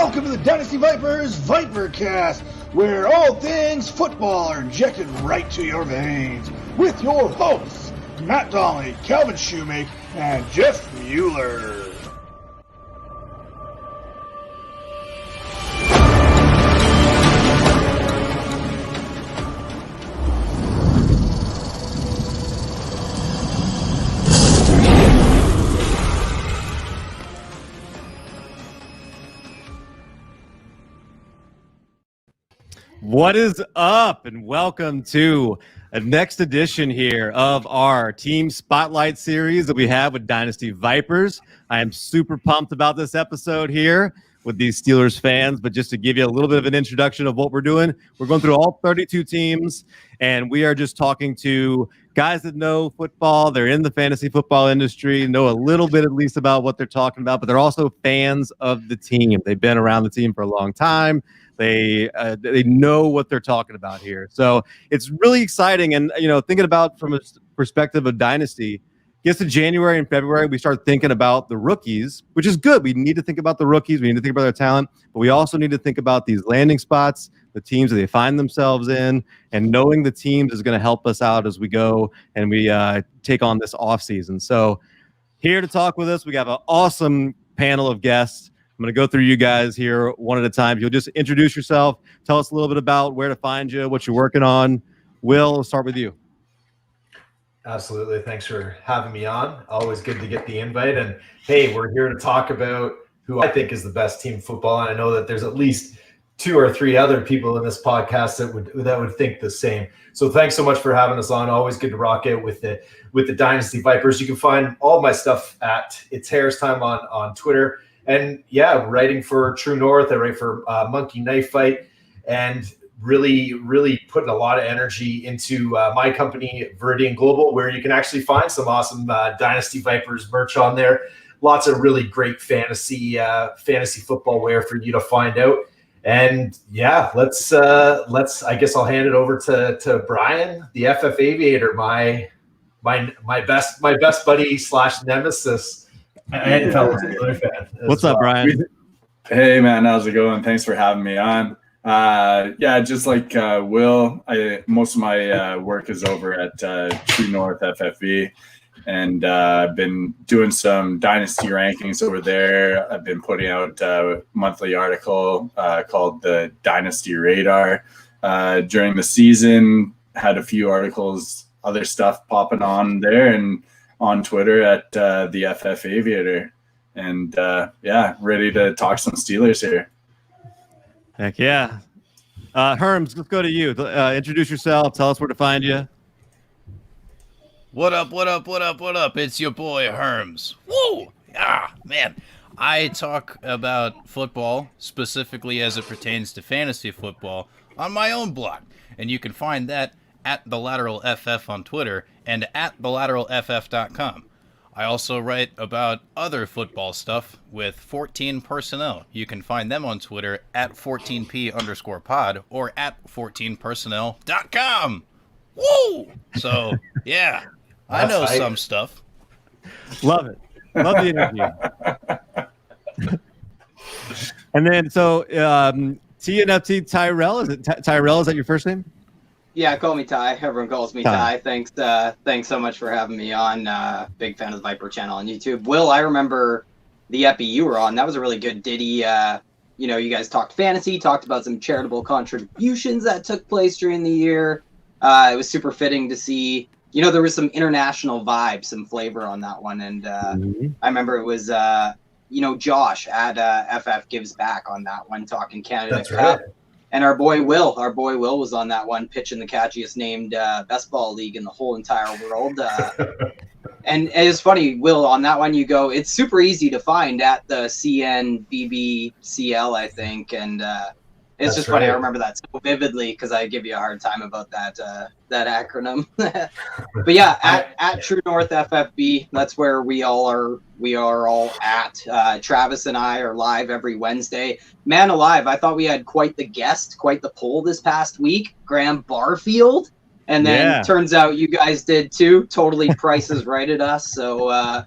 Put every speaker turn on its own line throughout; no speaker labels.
welcome to the Dynasty Vipers Vipercast, where all things football are injected right to your veins, with your hosts, Matt Donnelly, Calvin Shoemake, and Jeff Mueller.
What is up, and welcome to a next edition here of our Team Spotlight series that we have with Dynasty Vipers. I am super pumped about this episode here with these Steelers fans, but just to give you a little bit of an introduction of what we're doing, we're going through all 32 teams, and we are just talking to guys that know football. They're in the fantasy football industry, know a little bit at least about what they're talking about, but they're also fans of the team. They've been around the team for a long time. They know what they're talking about here. So it's really exciting. And, you know, thinking about from a perspective of Dynasty, gets to January and February, we start thinking about the rookies, which is good. We need to think about the rookies. We need to think about their talent, but we also need to think about these landing spots, the teams that they find themselves in, and knowing the teams is going to help us out as we go and we take on this offseason. So here to talk with us, we have an awesome panel of guests. I'm going to go through you guys here one at a time. You'll just introduce yourself, tell us a little bit about where to find you, what you're working on. Will, we'll start with you.
Absolutely. Thanks for having me on. Always good to get the invite. And hey, we're here to talk about who I think is the best team football. And I know that there's at least 2 or 3 other people in this podcast that would think the same. So thanks so much for having us on. Always good to rock out with the Dynasty Vipers. You can find all my stuff at itsharristime on Twitter. And yeah, writing for True North, I write for Monkey Knife Fight, and really putting a lot of energy into my company, Viridian Global, where you can actually find some awesome Dynasty Vipers merch on there. Lots of really great fantasy football wear for you to find out. And yeah, let's I guess I'll hand it over to Brian, the FF Aviator, my best buddy / nemesis. And fellow Steelers fan.
What's up, Brian?
Hey, man. How's it going? Thanks for having me on. Yeah, just like Will, most of my work is over at True North FFV, and I've been doing some Dynasty rankings over there. I've been putting out a monthly article called the Dynasty Radar during the season. Had a few articles, other stuff popping on there, and on Twitter at the FF Aviator. And yeah, ready to talk some Steelers here.
Heck yeah. Herms, let's go to you. Introduce yourself. Tell us where to find you.
What up? It's your boy Herms. Woo! Ah, man. I talk about football, specifically as it pertains to fantasy football, on my own blog. And you can find that at The Lateral FF on Twitter and at thelateralff.com. I also write about other football stuff with 14 Personnel. You can find them on Twitter at 14p_pod or at 14personnel.com. Woo! So, yeah, I know some stuff.
Love it. Love the interview. And then, so, TNFT Tyrell, is it Tyrell? Is that your first name?
Yeah, call me Ty. Everyone calls me Ty. Thanks so much for having me on. Big fan of the Viper channel on YouTube. Will, I remember the epi you were on. That was a really good ditty. You guys talked fantasy, talked about some charitable contributions that took place during the year. It was super fitting to see. There was some international vibe, some flavor on that one. And I remember it was, Josh at FF Gives Back on that one, talking Canada
That's
Cup.
right.
And our boy Will was on that one, pitching the catchiest named best ball league in the whole entire world. And it's funny, Will, on that one you go, it's super easy to find at the CNBBCL, I think. And it's
That's
just funny.
right.
I remember that so vividly because I give you a hard time about that acronym. But yeah, at True North FFB, that's where we are all at. Travis and I are live every Wednesday. Man alive, I thought we had quite the guest, quite the poll this past week. Graham Barfield. And then turns out you guys did too. Totally prices righted us. So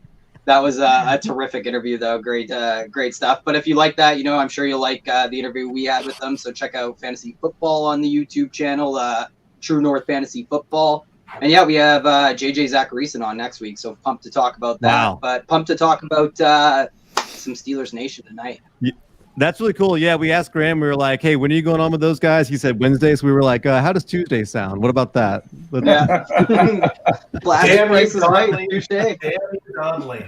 That was a terrific interview, though. Great stuff. But if you like that, I'm sure you'll like the interview we had with them. So check out Fantasy Football on the YouTube channel, True North Fantasy Football. And yeah, we have JJ Zacharyson on next week. So pumped to talk about that.
Wow.
But pumped to talk about some Steelers Nation tonight.
That's really cool. Yeah, we asked Graham. We were like, "Hey, when are you going on with those guys?" He said Wednesday. So we were like, "How does Tuesday sound? What about that?"
Yeah.
Damn
Price is right.
Conley.
Touche.
Damn Conley.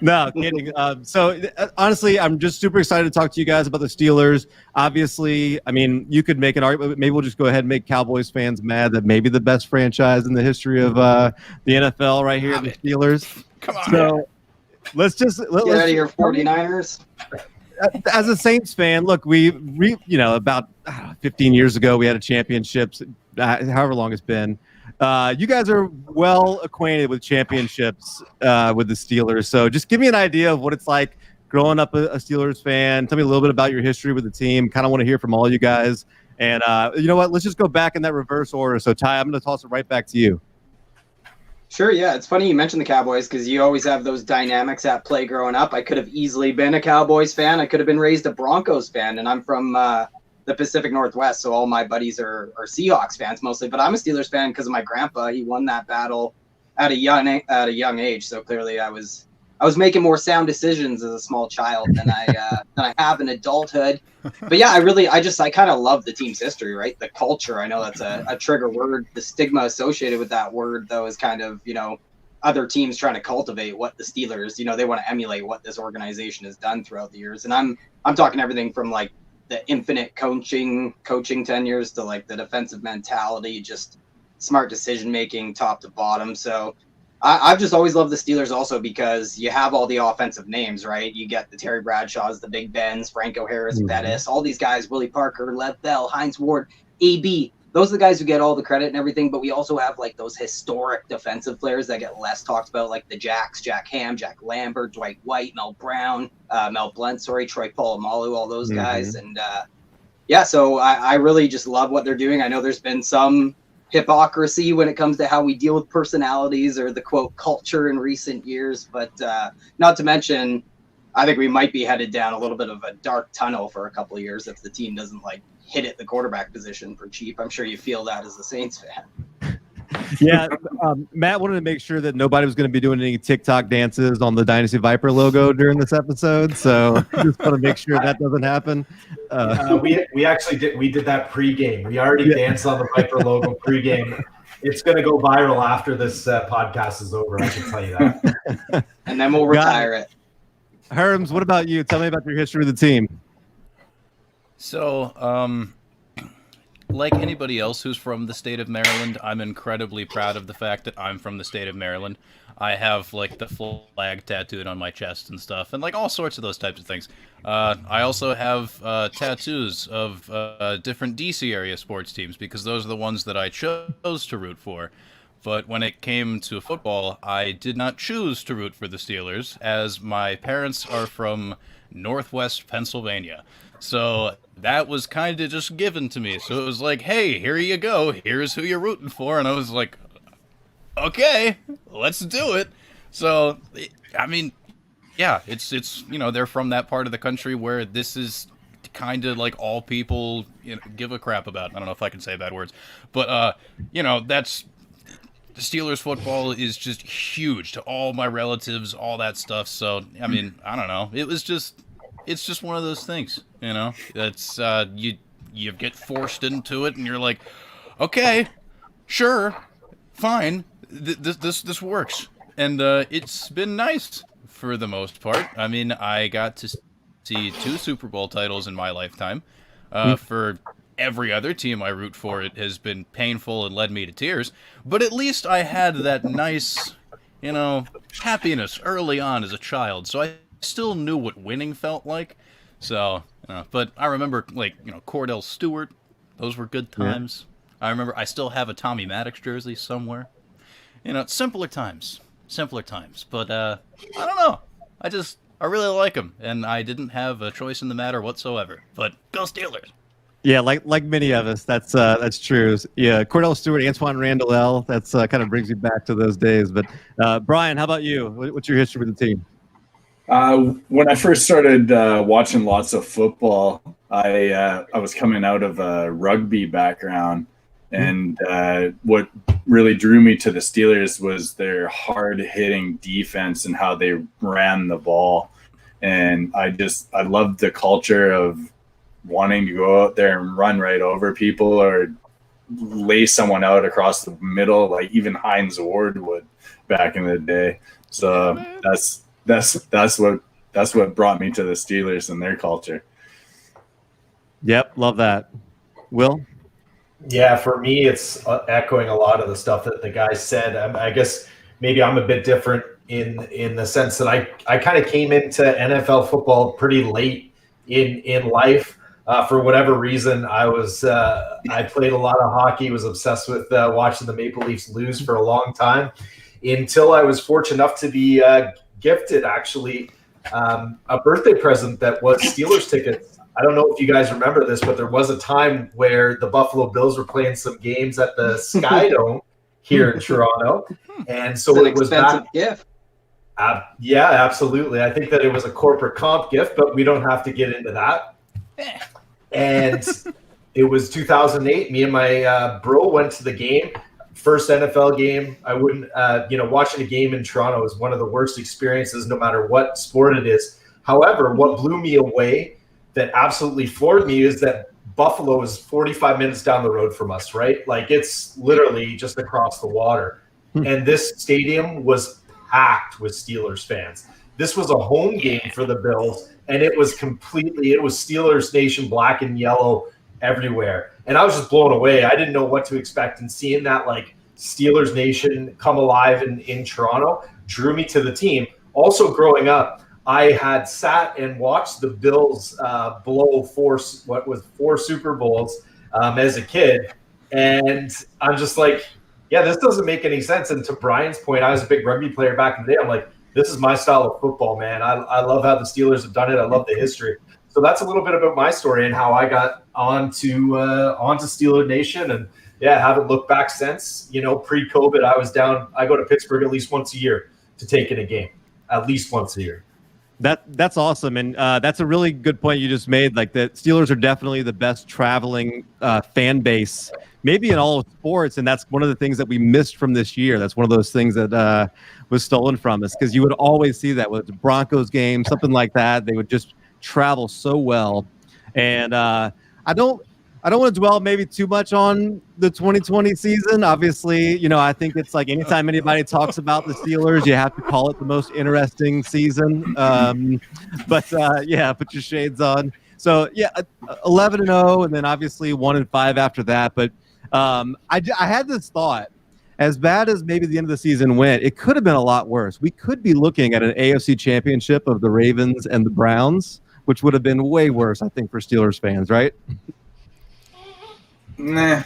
No, kidding. So honestly, I'm just super excited to talk to you guys about the Steelers. Obviously, I mean, you could make an argument, but maybe we'll just go ahead and make Cowboys fans mad that maybe the best franchise in the history of the NFL right here, the Steelers.
Come on.
So let's just
Get out of here, 49ers.
As a Saints fan, look, we about 15 years ago, we had a championships, however long it's been. You guys are well acquainted with championships with the Steelers. So just give me an idea of what it's like growing up a Steelers fan. Tell me a little bit about your history with the team. Kind of want to hear from all you guys. And you know what? Let's just go back in that reverse order. So, Ty, I'm going to toss it right back to you.
Sure, yeah. It's funny you mentioned the Cowboys because you always have those dynamics at play growing up. I could have easily been a Cowboys fan. I could have been raised a Broncos fan, and I'm from the Pacific Northwest, so all my buddies are Seahawks fans mostly. But I'm a Steelers fan because of my grandpa. He won that battle at a young age, so clearly I was making more sound decisions as a small child than I have in adulthood. But yeah, I kind of love the team's history, right? The culture. I know that's a trigger word. The stigma associated with that word, though, is kind of, other teams trying to cultivate what the Steelers, they want to emulate what this organization has done throughout the years. And I'm talking everything from like the infinite coaching tenures to like the defensive mentality, just smart decision making top to bottom. So I've just always loved the Steelers also because you have all the offensive names, right? You get the Terry Bradshaws, the Big Bens, Franco Harris, Bettis, all these guys, Willie Parker, Lev Bell, Hines Ward, AB. Those are the guys who get all the credit and everything, but we also have like those historic defensive players that get less talked about, like the Jacks, Jack Ham, Jack Lambert, Dwight White, Mel Brown, Mel Blount, Troy Polamalu, all those guys. And so I really just love what they're doing. I know there's been some hypocrisy when it comes to how we deal with personalities or the quote culture in recent years, but not to mention, I think we might be headed down a little bit of a dark tunnel for a couple of years if the team doesn't like hit at the quarterback position for cheap. I'm sure you feel that as a Saints fan.
Yeah, Matt wanted to make sure that nobody was going to be doing any TikTok dances on the Dynasty Viper logo during this episode, so just want to make sure that doesn't happen.
We actually did. We did that pregame. We already danced on the Viper logo pregame. It's going to go viral after this podcast is over. I can tell you that.
And then we'll retire it.
Herms, what about you? Tell me about your history with the team.
So, like anybody else who's from the state of Maryland, I'm incredibly proud of the fact that I'm from the state of Maryland. I have like the flag tattooed on my chest and stuff, and like all sorts of those types of things. I also have tattoos of different DC area sports teams because those are the ones that I chose to root for. But when it came to football, I did not choose to root for the Steelers, as my parents are from Northwest Pennsylvania. So that was kind of just given to me. So it was like, hey, here you go. Here's who you're rooting for. And I was like, okay, let's do it. So, I mean, yeah, it's they're from that part of the country where this is kind of like all people give a crap about. I don't know if I can say bad words. But, that's... The Steelers football is just huge to all my relatives, all that stuff. So, I mean, I don't know. It's just one of those things, That's you get forced into it, and you're like, okay, sure, fine, this works, and it's been nice for the most part. I mean, I got to see 2 Super Bowl titles in my lifetime. For every other team I root for, it has been painful and led me to tears. But at least I had that nice, happiness early on as a child. So I still knew what winning felt like. So, but I remember, Cordell Stewart. Those were good times. Yeah. I remember I still have a Tommy Maddox jersey somewhere. Simpler times. But I don't know. I really like them. And I didn't have a choice in the matter whatsoever. But go Steelers.
Yeah, like many of us, that's true. Yeah, Cordell Stewart, Antoine Randall, that's kind of brings you back to those days. But Brian, how about you? What's your history with the team?
When I first started watching lots of football, I was coming out of a rugby background, and what really drew me to the Steelers was their hard-hitting defense and how they ran the ball. And I loved the culture of wanting to go out there and run right over people or lay someone out across the middle, like even Hines Ward would back in the day. So that's what brought me to the Steelers and their culture.
Yep, love that. Will?
Yeah, for me, it's echoing a lot of the stuff that the guys said. I guess maybe I'm a bit different in the sense that I kind of came into NFL football pretty late in life. For whatever reason, I played a lot of hockey, was obsessed with watching the Maple Leafs lose for a long time until I was fortunate enough to be gifted, actually, a birthday present that was Steelers tickets. I don't know if you guys remember this, but there was a time where the Buffalo Bills were playing some games at the Sky Dome here in Toronto. And so it was an expensive gift. Yeah, absolutely. I think that it was a corporate comp gift, but we don't have to get into that. And it was 2008. Me and my bro went to the game. First NFL game. I wouldn't, watching a game in Toronto is one of the worst experiences, no matter what sport it is. However, what blew me away, that absolutely floored me, is that Buffalo is 45 minutes down the road from us, right? Like, it's literally just across the water. And this stadium was packed with Steelers fans. This was a home game for the Bills, and it was Steelers Nation, black and yellow everywhere. And I was just blown away. I didn't know what to expect, and seeing that, like, Steelers Nation come alive in Toronto drew me to the team. Also, growing up, I had sat and watched the Bills blow four Super Bowls as a kid. And I'm just like, yeah, this doesn't make any sense. And to Brian's point, I was a big rugby player back in the day. I'm like, this is my style of football, man. I love how the Steelers have done it. I love the history. So that's a little bit about my story and how I got onto Steeler Nation. And yeah, haven't looked back since. Pre-COVID, I go to Pittsburgh at least once a year to take in a game, at least once a year.
That's awesome, and that's a really good point you just made. Like, the Steelers are definitely the best traveling fan base, maybe in all of sports, and that's one of the things that we missed from this year. That's one of those things that was stolen from us, because you would always see that with the Broncos game, something like that. They would just travel so well, and I don't want to dwell maybe too much on the 2020 season. Obviously, I think it's like anytime anybody talks about the Steelers, you have to call it the most interesting season. But put your shades on. So, 11-0, and then obviously 1-5 after that. But I had this thought. As bad as maybe the end of the season went, it could have been a lot worse. We could be looking at an AFC championship of the Ravens and the Browns, which would have been way worse, I think, for Steelers fans, right?
Nah,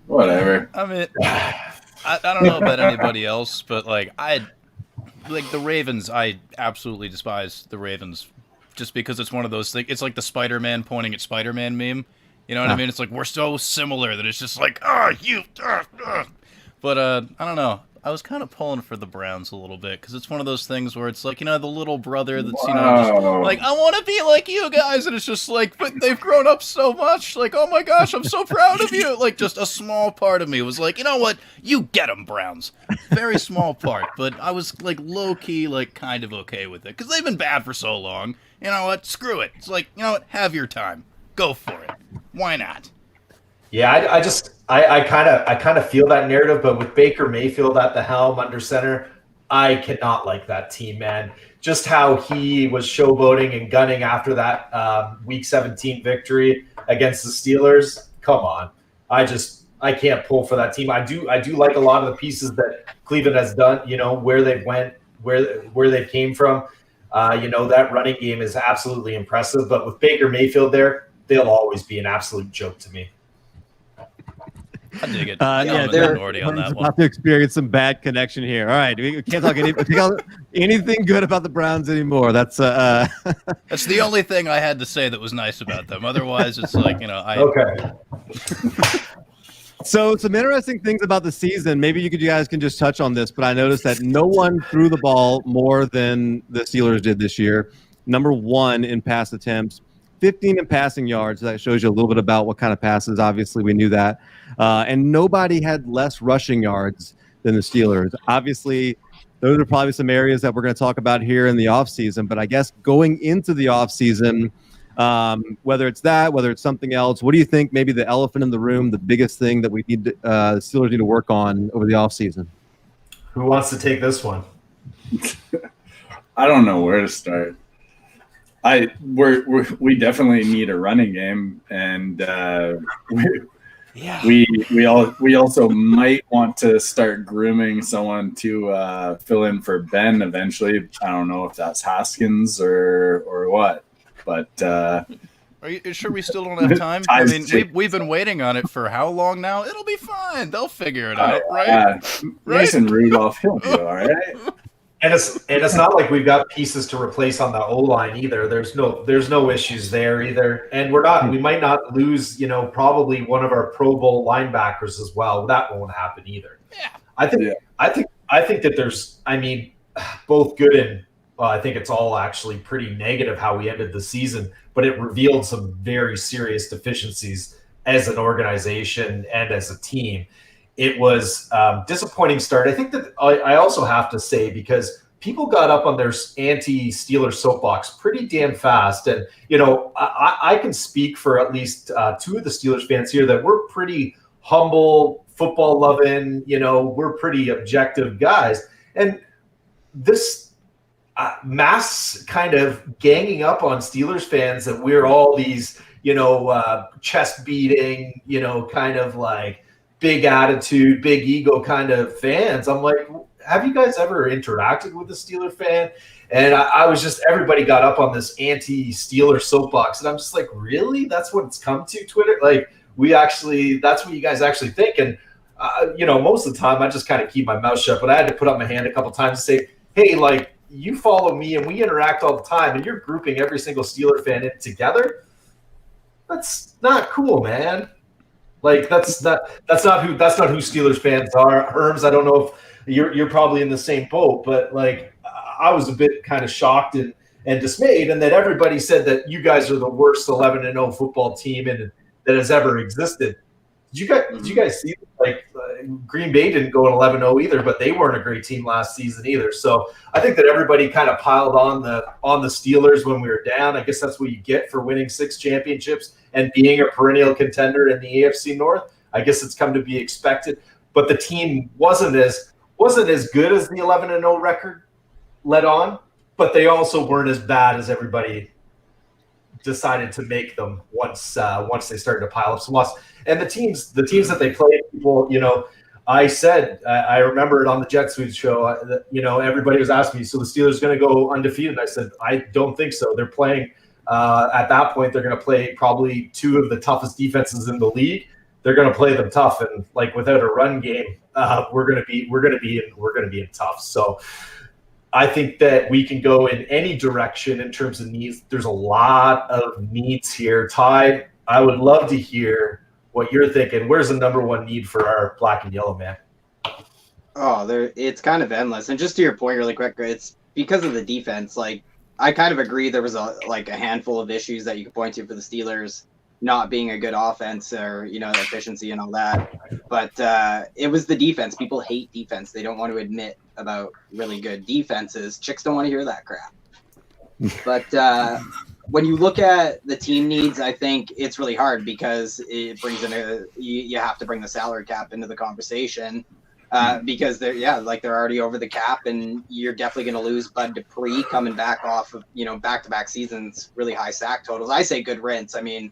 whatever.
I mean, I don't know about anybody else, but the Ravens, I absolutely despise the Ravens, just because it's one of those things. It's like the Spider-Man pointing at Spider-Man meme. You know what I mean? It's like, we're so similar that it's just like, But I don't know. I was kind of pulling for the Browns a little bit, because it's one of those things where it's like, the little brother that's, just like, I want to be like you guys. And it's just like, but they've grown up so much. Like, oh my gosh, I'm so proud of you. Like, just a small part of me was like, you know what? You get them, Browns. Very small part. But I was like low-key, like kind of okay with it, because they've been bad for so long. You know what? Screw it. It's like, you know what? Have your time. Go for it. Why not?
Yeah, I kind of feel that narrative, but with Baker Mayfield at the helm under center, I cannot like that team, man. Just how he was showboating and gunning after that Week 17 victory against the Steelers. Come on, I can't pull for that team. I do like a lot of the pieces that Cleveland has done. Where they went, where they came from. That running game is absolutely impressive. But with Baker Mayfield there, they'll always be an absolute joke to me.
I dig it.
Yeah,
I'm in the
they're-
minority on that one.
About to experience some bad connection here. All right, we can't talk anything good about the Browns anymore. That's
That's the only thing I had to say that was nice about them. Otherwise, it's like,
Okay.
So some interesting things about the season. Maybe you guys can just touch on this, but I noticed that no one threw the ball more than the Steelers did this year. Number 1 in pass attempts, 15 in passing yards. That shows you a little bit about what kind of passes. Obviously, we knew that. And nobody had less rushing yards than the Steelers. Obviously, those are probably some areas that we're going to talk about here in the offseason. But I guess going into the offseason, whether it's that, whether it's something else, what do you think maybe the elephant in the room, the biggest thing that we need the Steelers need to work on over the offseason?
Who wants to take this one?
I don't know where to start. We definitely need a running game, and we also might want to start grooming someone to fill in for Ben eventually. I don't know if that's Haskins or what, but
Are you sure we still don't have time? I mean, we've been waiting on it for how long now? It'll be fine. They'll figure it out, right?
Mason Rudolph, he'll be all right.
And it's not like we've got pieces to replace on the O-line either. There's no issues there either. And we might not lose, probably one of our Pro Bowl linebackers as well. That won't happen either.
Yeah.
I think that there's, both good and I think it's all actually pretty negative how we ended the season, but it revealed some very serious deficiencies as an organization and as a team. It was a disappointing start. I think that I also have to say, because people got up on their anti-Steelers soapbox pretty damn fast. And, I can speak for at least 2 of the Steelers fans here that we're pretty humble, football loving, we're pretty objective guys. And this mass kind of ganging up on Steelers fans that we're all these, chest beating, kind of like, big attitude, big ego kind of fans. I'm like, have you guys ever interacted with a Steeler fan? And I was just, everybody got up on this anti-Steeler soapbox. And I'm just like, really? That's what it's come to, Twitter? Like, that's what you guys actually think. And, most of the time I just kind of keep my mouth shut, but I had to put up my hand a couple times and say, hey, like, you follow me and we interact all the time and you're grouping every single Steeler fan in together. That's not cool, man. Like that's not who Steelers fans are. Herms, I don't know if you're probably in the same boat, but like I was a bit kind of shocked and dismayed, and that everybody said that you guys are the worst 11-0 football team that has ever existed. Did you guys see Green Bay didn't go 11-0 either, but they weren't a great team last season either. So I think that everybody kind of piled on the Steelers when we were down. I guess that's what you get for winning 6 championships and being a perennial contender in the AFC North. I guess it's come to be expected, but the team wasn't as good as the 11-0 record led on, but they also weren't as bad as everybody decided to make them once they started to pile up some losses. And the teams that they played, people, I said, I remember it on the Jet Suite show, that, everybody was asking me, so the Steelers going to go undefeated? And I said, I don't think so. They're playing, at that point, they're going to play probably 2 of the toughest defenses in the league. They're going to play them tough. And like without a run game, we're going to be in tough. So I think that we can go in any direction in terms of needs. There's a lot of needs here. Ty, I would love to hear what you're thinking. Where's the number one need for our black and yellow man?
Oh, it's kind of endless. And just to your point really quick, it's because of the defense. Like, I kind of agree there was a handful of issues that you could point to for the Steelers not being a good offense or, the efficiency and all that. But it was the defense. People hate defense. They don't want to admit about really good defenses. Chicks don't want to hear that crap. But when you look at the team needs, I think it's really hard because it brings in you have to bring the salary cap into the conversation because they're already over the cap, and you're definitely going to lose Bud Dupree coming back off of back-to-back seasons, really high sack totals. I say good rinse. I mean,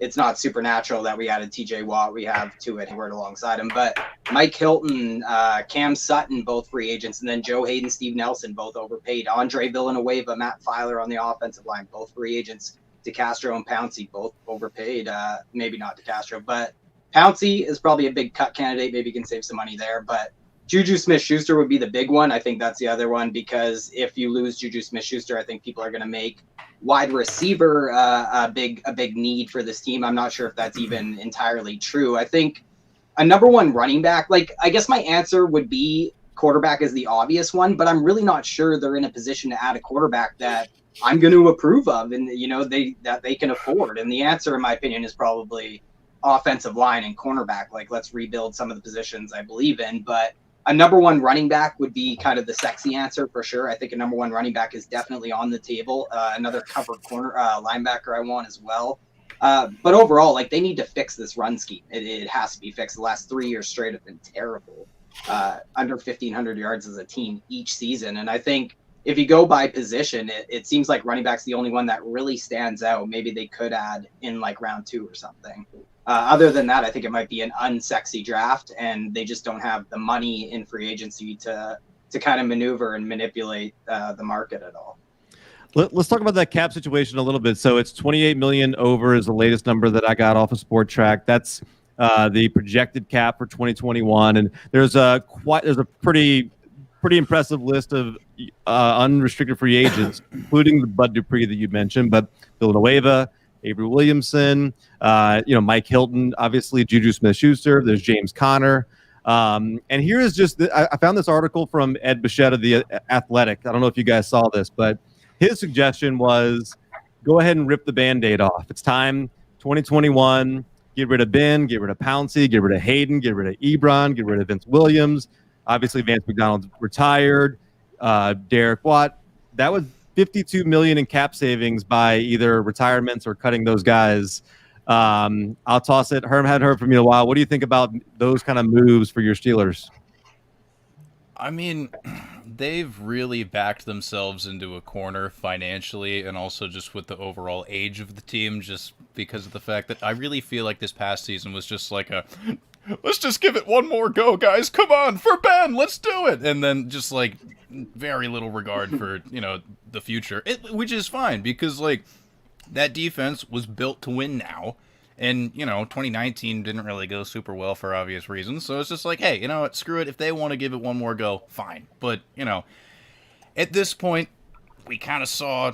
it's not supernatural that we added TJ Watt. We have Tua Hayward alongside him, but Mike Hilton, Cam Sutton, both free agents, and then Joe Hayden, Steve Nelson, both overpaid. Andre Villanueva, Matt Filer on the offensive line, both free agents. DeCastro and Pouncey, both overpaid. Maybe not DeCastro, but Pouncey is probably a big cut candidate. Maybe you can save some money there, but Juju Smith-Schuster would be the big one. I think that's the other one, because if you lose Juju Smith-Schuster, I think people are going to make wide receiver a big need for this team. I'm not sure if that's even entirely true. I think a number one running back, like, I guess my answer would be quarterback is the obvious one, but I'm really not sure they're in a position to add a quarterback that I'm going to approve of and, that they can afford. And the answer, in my opinion, is probably offensive line and cornerback. Like, let's rebuild some of the positions I believe in, but a number one running back would be kind of the sexy answer for sure. I think a number one running back is definitely on the table. Another covered corner linebacker I want as well. But overall, like, they need to fix this run scheme. It has to be fixed. The last 3 years straight have been terrible. Under 1,500 yards as a team each season. And I think if you go by position, it seems like running back's the only one that really stands out. Maybe they could add in like round 2 or something. Other than that, I think it might be an unsexy draft, and they just don't have the money in free agency to kind of maneuver and manipulate the market at all.
Let's talk about that cap situation a little bit. So it's 28 million over is the latest number that I got off of Sport Track. That's the projected cap for 2021, and there's a pretty impressive list of unrestricted free agents, including the Bud Dupree that you mentioned, but Villanueva, Avery Williamson, Mike Hilton, obviously Juju Smith-Schuster. There's James Conner. And here is just I found this article from Ed Bichette of The Athletic. I don't know if you guys saw this, but his suggestion was go ahead and rip the Band-Aid off. It's time, 2021. Get rid of Ben, get rid of Pouncey, get rid of Hayden, get rid of Ebron, get rid of Vince Williams. Obviously, Vance McDonald's retired. Derek Watt. That was $52 million in cap savings by either retirements or cutting those guys. I'll toss it. Herm hadn't heard from you in a while. What do you think about those kind of moves for your Steelers?
I mean, they've really backed themselves into a corner financially, and also just with the overall age of the team, just because of the fact that I really feel like this past season was just like let's just give it one more go, guys. Come on, for Ben, let's do it. And then just like very little regard for, the future, which is fine, because like that defense was built to win now. And, 2019 didn't really go super well for obvious reasons. So it's just like, hey, you know what? Screw it. If they want to give it one more go, fine. But, at this point, we kind of saw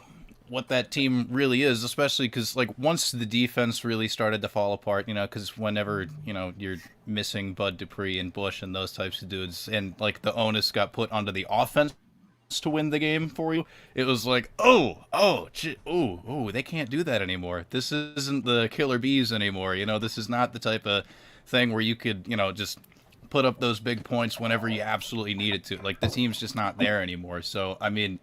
what that team really is, especially because, like, once the defense really started to fall apart, because whenever, you're missing Bud Dupree and Bush and those types of dudes, and, like, the onus got put onto the offense to win the game for you, it was like, they can't do that anymore. This isn't the Killer Bees anymore. This is not the type of thing where you could, just put up those big points whenever you absolutely needed to. Like, the team's just not there anymore. So, I mean,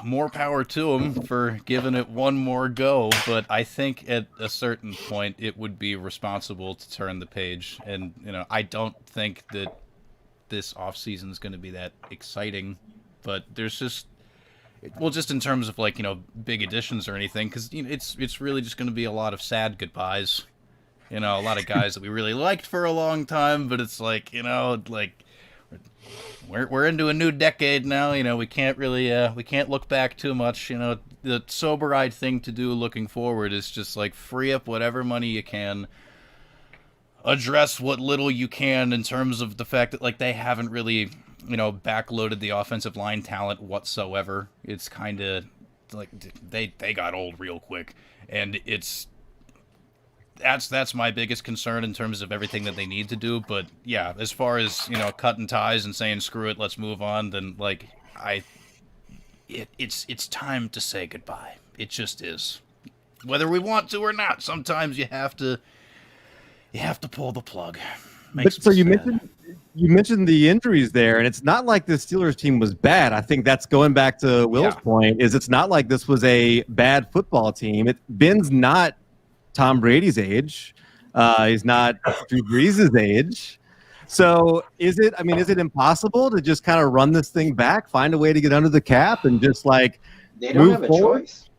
more power to them for giving it one more go, but I think at a certain point it would be responsible to turn the page. And, I don't think that this offseason is going to be that exciting, but there's just in terms of like, big additions or anything, because it's really just going to be a lot of sad goodbyes. A lot of guys that we really liked for a long time, but it's like, like we're into a new decade now. We can't really we can't look back too much. The sober-eyed thing to do looking forward is just like free up whatever money you can, address what little you can in terms of the fact that like they haven't really backloaded the offensive line talent whatsoever. It's kind of like they got old real quick, and that's my biggest concern in terms of everything that they need to do. But yeah, as far as cutting ties and saying screw it, let's move on, then like it's time to say goodbye. It just is, whether we want to or not. Sometimes you have to pull the plug.
So you mentioned the injuries there, and it's not like the Steelers team was bad. I think that's going back to Will's point. It's not like this was a bad football team. Ben's not Tom Brady's age. He's not Drew Brees' age. So is it impossible to just kind of run this thing back, find a way to get under the cap, and just like
they don't have
forward?
A choice.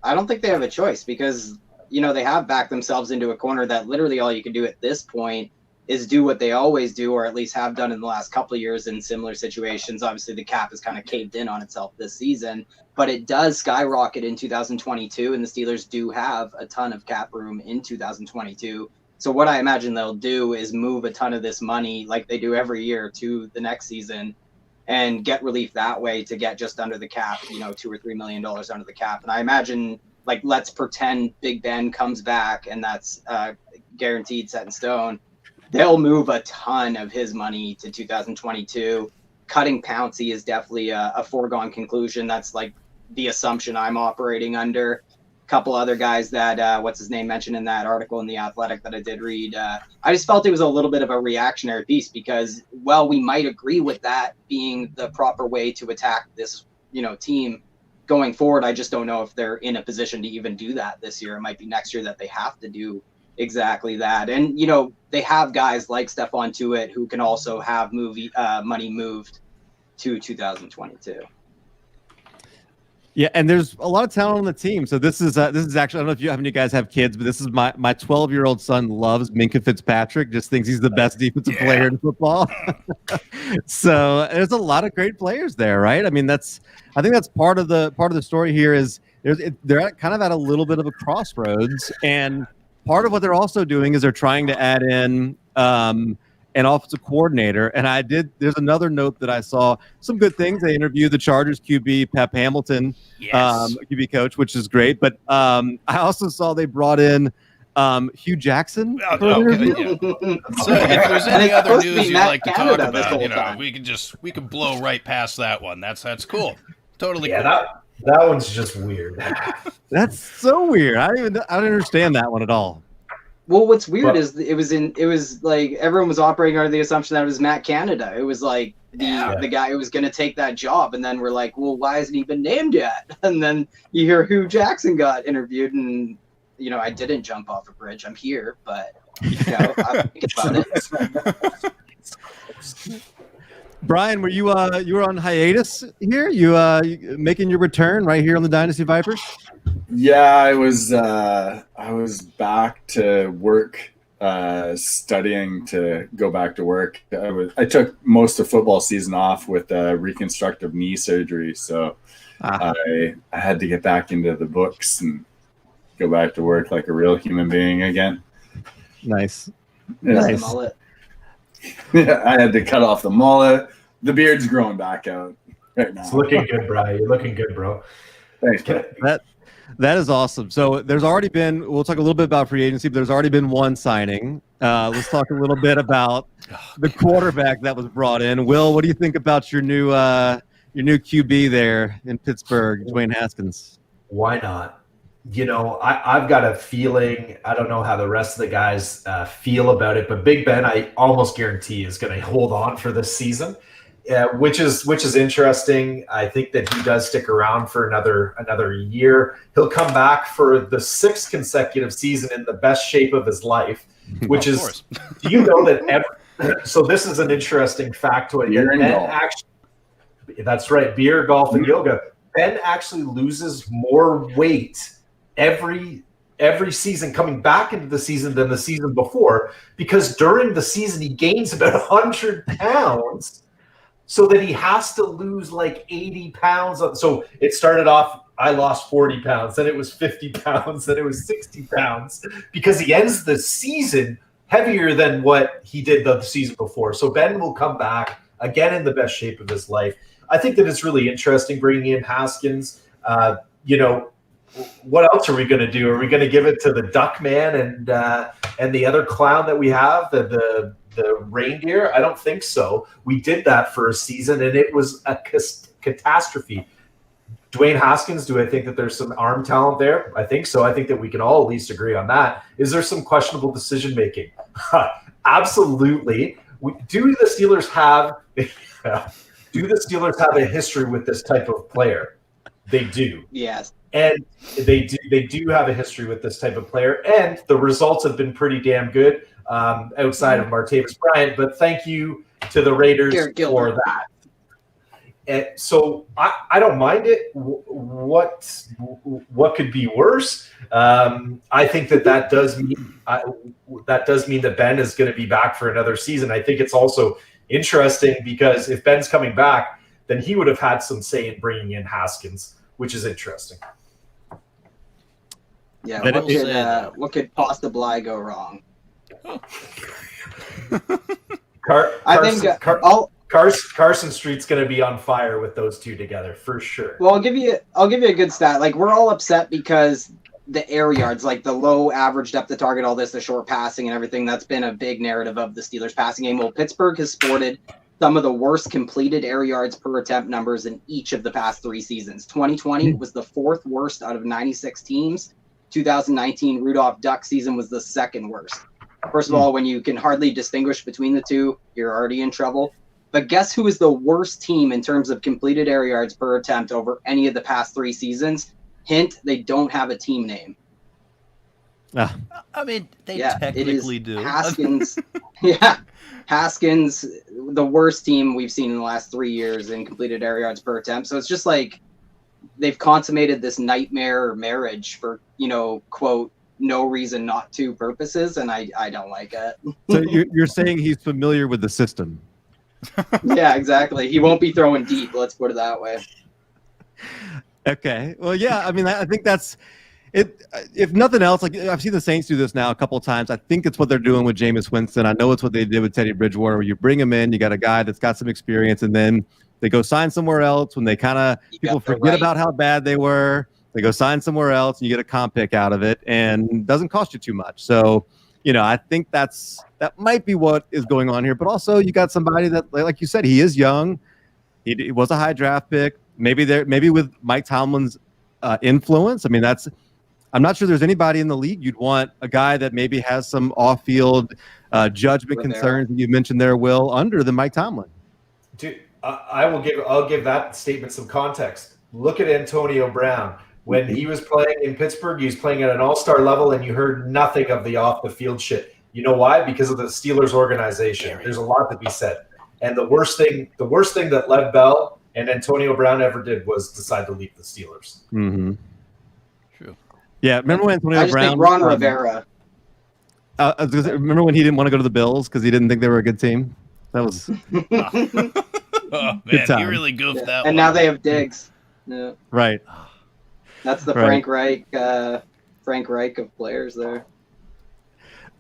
I don't think they have a choice, because they have backed themselves into a corner that literally all you can do at this point is do what they always do, or at least have done in the last couple of years in similar situations. Obviously, the cap has kind of caved in on itself this season, but it does skyrocket in 2022, and the Steelers do have a ton of cap room in 2022. So what I imagine they'll do is move a ton of this money like they do every year to the next season and get relief that way to get just under the cap, $2 or $3 million under the cap. And I imagine, like, let's pretend Big Ben comes back and that's guaranteed, set in stone. They'll move a ton of his money to 2022. Cutting Pouncey is definitely a foregone conclusion. That's like the assumption I'm operating under. Couple other guys that what's his name mentioned in that article in The Athletic that I did read. I just felt it was a little bit of a reactionary piece because, well, we might agree with that being the proper way to attack this, team going forward. I just don't know if they're in a position to even do that this year. It might be next year that they have to do exactly that. And, they have guys like Stephon Tuitt who can also have money moved to 2022.
Yeah, and there's a lot of talent on the team. So this is actually, I don't know if how many of you guys have kids, but this is my 12-year-old son loves Minka Fitzpatrick. Just thinks he's the best defensive player in football. So there's a lot of great players there, right? I mean, I think that's part of the story here is they're kind of at a little bit of a crossroads, and part of what they're also doing is they're trying to add in an offensive coordinator. And there's another note that I saw, some good things. They interviewed the Chargers QB, Pep Hamilton, QB coach, which is great. But I also saw they brought in Hugh Jackson.
So if there's any other news you'd like to talk about, we can blow right past that one. That's cool. Totally cool.
That one's just weird.
That's so weird. I don't understand that one at all.
Well, what's weird is it was like everyone was operating under the assumption that it was Matt Canada. It was like the guy who was going to take that job. And then we're like, well, why hasn't he been named yet? And then you hear Hugh Jackson got interviewed, and, I didn't jump off a bridge. I'm here, but, I think about it.
Brian, were you were on hiatus here? You making your return right here on the Dynasty Vipers?
Yeah, I was back to work, studying to go back to work. I took most of football season off with reconstructive knee surgery, so I had to get back into the books and go back to work like a real human being again.
Nice.
Nice. Mullet.
Yeah, I had to cut off the mullet. The beard's growing back out right now.
It's looking good, Brian. You're looking good, bro.
Thanks, bro.
That is awesome. So we'll talk a little bit about free agency, but there's already been one signing. Let's talk a little bit about the quarterback that was brought in. Will, what do you think about your new QB there in Pittsburgh, Dwayne Haskins?
Why not? I've got a feeling, I don't know how the rest of the guys feel about it, but Big Ben, I almost guarantee, is going to hold on for this season, which is interesting. I think that he does stick around for another year. He'll come back for the 6th consecutive season in the best shape of his life, which is, do you know that so this is an interesting factoid. That's right, beer, golf, and yoga. Ben actually loses more weight every season coming back into the season than the season before, because during the season he gains about 100 pounds, so that he has to lose like 80 pounds. So it started off, I lost 40 pounds, then it was 50 pounds, then it was 60 pounds, because he ends the season heavier than what he did the season before. So Ben will come back again in the best shape of his life. I think that it's really interesting bringing in Haskins. What else are we going to do? Are we going to give it to the Duck Man and the other clown that we have, the reindeer? I don't think so. We did that for a season, and it was a catastrophe. Dwayne Haskins, do I think that there's some arm talent there? I think so. I think that we can all at least agree on that. Is there some questionable decision making? Absolutely. Do the Steelers have a history with this type of player? They do.
Yes.
And they do have a history with this type of player, and the results have been pretty damn good outside of Martavis Bryant. But thank you to the Raiders for that. And so I don't mind it. What could be worse? I think that does mean that Ben is going to be back for another season. I think it's also interesting because if Ben's coming back, then he would have had some say in bringing in Haskins, which is interesting.
Yeah, what could possibly go wrong?
Carson Street's going to be on fire with those two together for sure.
Well, I'll give you a good stat. Like, we're all upset because the air yards, like the low average depth of target, all this, the short passing and everything, that's been a big narrative of the Steelers passing game. Well, Pittsburgh has sported some of the worst completed air yards per attempt numbers in each of the past 3 seasons. 2020 was the 4th worst out of 96 teams. 2019 Rudolph Duck season was the 2nd worst. First of all, when you can hardly distinguish between the two, you're already in trouble. But guess who is the worst team in terms of completed air yards per attempt over any of the past 3 seasons? Hint, they don't have a team name.
I mean, they technically do.
Haskins. Haskins, the worst team we've seen in the last 3 years in completed air yards per attempt. So it's just like they've consummated this nightmare marriage for, quote, no reason not to purposes, and I don't like it.
So you're saying he's familiar with the system?
Yeah, exactly. He won't be throwing deep, let's put it that way.
Okay. Well, yeah, I mean, I think that's it. If nothing else, like I've seen the Saints do this now a couple of times. I think it's what they're doing with Jameis Winston. I know it's what they did with Teddy Bridgewater, where you bring him in, you got a guy that's got some experience, and then they go sign somewhere else when they people forget about how bad they were. They go sign somewhere else, and you get a comp pick out of it, and it doesn't cost you too much. So, I think that might be what is going on here. But also, you got somebody that, like you said, he is young. He was a high draft pick. Maybe with Mike Tomlin's influence. I mean, I'm not sure there's anybody in the league you'd want a guy that maybe has some off-field judgment concerns that you mentioned there, Will, under than Mike Tomlin.
Dude, I'll give that statement some context. Look at Antonio Brown. When he was playing in Pittsburgh, he was playing at an all-star level, and you heard nothing of the off-the-field shit. You know why? Because of the Steelers organization. There's a lot to be said. And the worst thing that Lev Bell and Antonio Brown ever did was decide to leave the Steelers.
Mm-hmm.
True.
Yeah, remember when Antonio Brown?
Think Ron Rivera.
Remember when he didn't want to go to the Bills because he didn't think they were a good team? That was.
Oh man, he really goofed that one.
And now they have Diggs. Yeah.
Right.
That's the Frank Reich of players there.